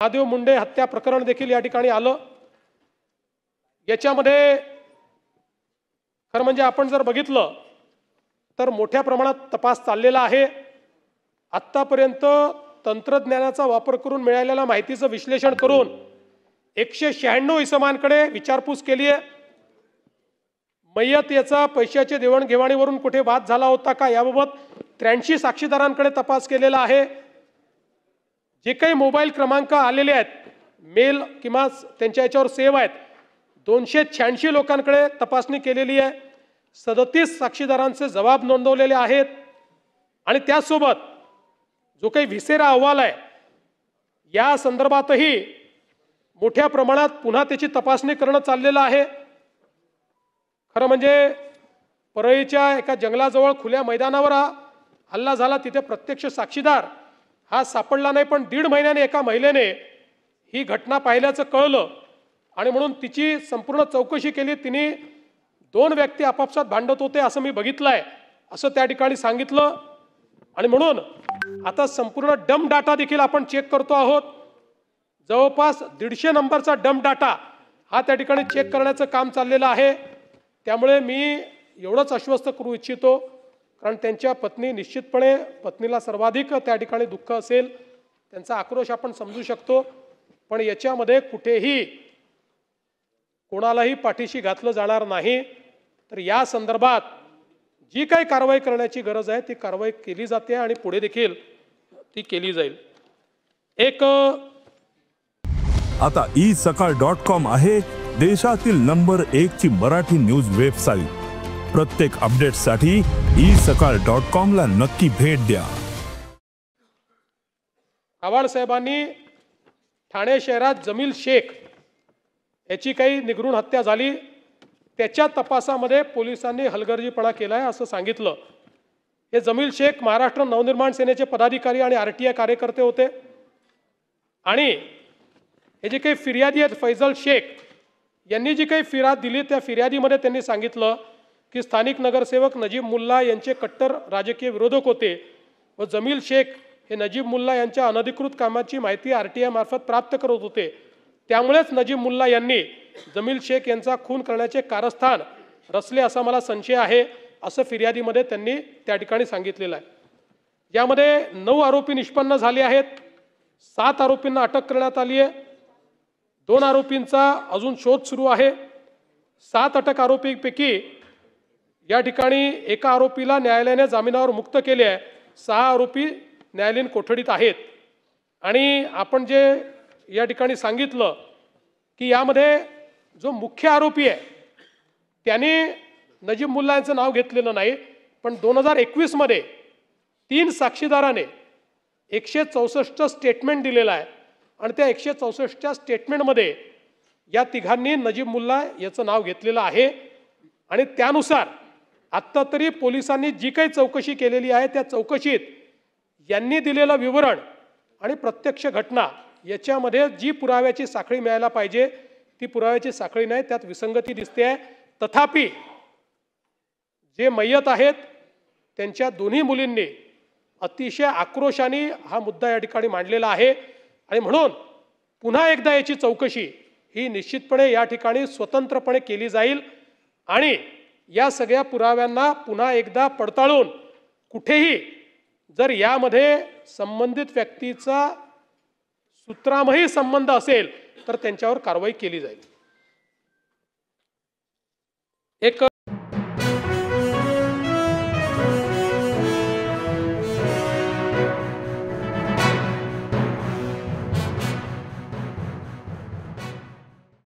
महादेव मुंडे हत्या प्रकरण देखील या ठिकाणी आलं। याच्यामध्ये खरं म्हणजे आपण जर बघितलं तर मोठ्या प्रमाणात तपास चाललेला आहे। आत्तापर्यंत तंत्रज्ञानाचा वापर करून मिळालेल्या माहितीचं विश्लेषण करून 196 इसमांकडे विचारपूस केली आहे। मय्यत याचा पैशाचे देवाणघेवाणीवरून कुठे वाद झाला होता का याबाबत 83 साक्षीदारांकडे तपास केलेला आहे। जे काही मोबाईल क्रमांक आलेले आहेत मेल किंवा त्यांच्या याच्यावर सेव्ह आहेत 286 लोकांकडे तपासणी केलेली आहे। 37 साक्षीदारांचे जबाब नोंदवलेले आहेत आणि त्यासोबत जो काही व्हिसेरा अहवाल आहे या संदर्भातही मोठ्या प्रमाणात पुन्हा त्याची तपासणी करणं चाललेलं आहे। खरं म्हणजे परळीच्या एका जंगलाजवळ खुल्या मैदानावर हल्ला झाला, तिथे प्रत्यक्ष साक्षीदार हा सापडला नाही, पण 1.5 महिन्याने एका महिलेने ही घटना पाहिल्याचं कळलं आणि म्हणून तिची संपूर्ण चौकशी केली। तिने 2 व्यक्ती आपापसात भांडत होते असं मी बघितलंय असं त्या ठिकाणी सांगितलं आणि म्हणून आता संपूर्ण डंप डाटा देखील आपण चेक करतो आहोत। जवळपास 150 नंबरचा डंप डाटा हा त्या ठिकाणी चेक करण्याचं काम चाललेलं आहे। त्यामुळे मी एवढंच आश्वस्त करू इच्छितो, कारण त्यांच्या पत्नी निश्चितपणे पत्नीला सर्वाधिक त्या ठिकाणी दुःख असेल, त्यांचा आक्रोश आपण समजू शकतो, पण याच्यामध्ये कुठेही कोणालाही पाठीशी घातलं जाणार नाही। तर या संदर्भात जी काही कारवाई करण्याची गरज आहे ती कारवाई केली जाते आणि पुढे देखील ती केली जाईल। आता isakal.com आहे देशातील नंबर 1 ची मराठी न्यूज वेबसाईट। प्रत्येक अपडेटसाठी isakal.com ला नक्की भेट द्या। आव्हाड साहेबांनी ठाणे शहरात जमील शेख याची काही निगरूण हत्या झाली, त्याच्या तपासामध्ये पोलिसांनी हलगर्जीपणा केलाय असं सांगितलं। हे जमील शेख महाराष्ट्र नवनिर्माण सेनेचे पदाधिकारी आणि RTI कार्यकर्ते होते आणि हे जे काही फिर्यादी आहेत फैजल शेख यांनी जी काही फिर्याद दिली त्या फिर्यादीमध्ये त्यांनी सांगितलं की स्थानिक नगरसेवक नजीब मुल्ला यांचे कट्टर राजकीय विरोधक होते व जमील शेख हे नजीब मुल्ला यांच्या अनधिकृत कामाची माहिती RTI मार्फत प्राप्त करत होते, त्यामुळेच नजीब मुल्ला यांनी जमील शेख यांचा खून करण्याचे कारस्थान रचले असा मला संशय आहे असं फिर्यादीमध्ये त्यांनी त्या ठिकाणी सांगितलेलं आहे। यामध्ये 9 आरोपी निष्पन्न झाले आहेत, 7 आरोपींना अटक करण्यात आली आहे, 2 आरोपींचा अजून शोध सुरू आहे। 7 अटक आरोपींपैकी या ठिकाणी एका आरोपीला न्यायालयाने जामिनावर मुक्त केले आहे, 6 आरोपी न्यायालयीन कोठडीत आहेत। आणि आपण जे या ठिकाणी सांगितलं की यामध्ये जो मुख्य आरोपी आहे त्याने नजीब मुल्ला यांचं नाव घेतलेलं नाही, पण 2021 मध्ये 3 साक्षीदाराने 164 स्टेटमेंट दिलेला आहे आणि त्या 164 स्टेटमेंटमध्ये या तिघांनी नजीब मुल्ला याचं नाव घेतलेलं आहे। आणि त्यानुसार आत्ता तरी पोलिसांनी जी काही चौकशी केलेली आहे त्या चौकशीत यांनी दिलेलं विवरण आणि प्रत्यक्ष घटना याच्यामध्ये जी पुराव्याची साखळी मिळायला पाहिजे ती पुराव्याची साखळी नाही, त्यात विसंगती दिसते आहे। तथापि जे मय्यत आहेत त्यांच्या दोन्ही मुलींनी अतिशय आक्रोशाने हा मुद्दा या ठिकाणी मांडलेला आहे आणि म्हणून पुन्हा एकदा याची चौकशी ही निश्चितपणे या ठिकाणी स्वतंत्रपणे केली जाईल आणि या सगळ्या पुराव्यांना पुन्हा एकदा पडताळून कुठेही जर यामध्ये संबंधित व्यक्तीचा सूत्रामही संबंध असेल तर त्यांच्यावर कारवाई केली जाईल।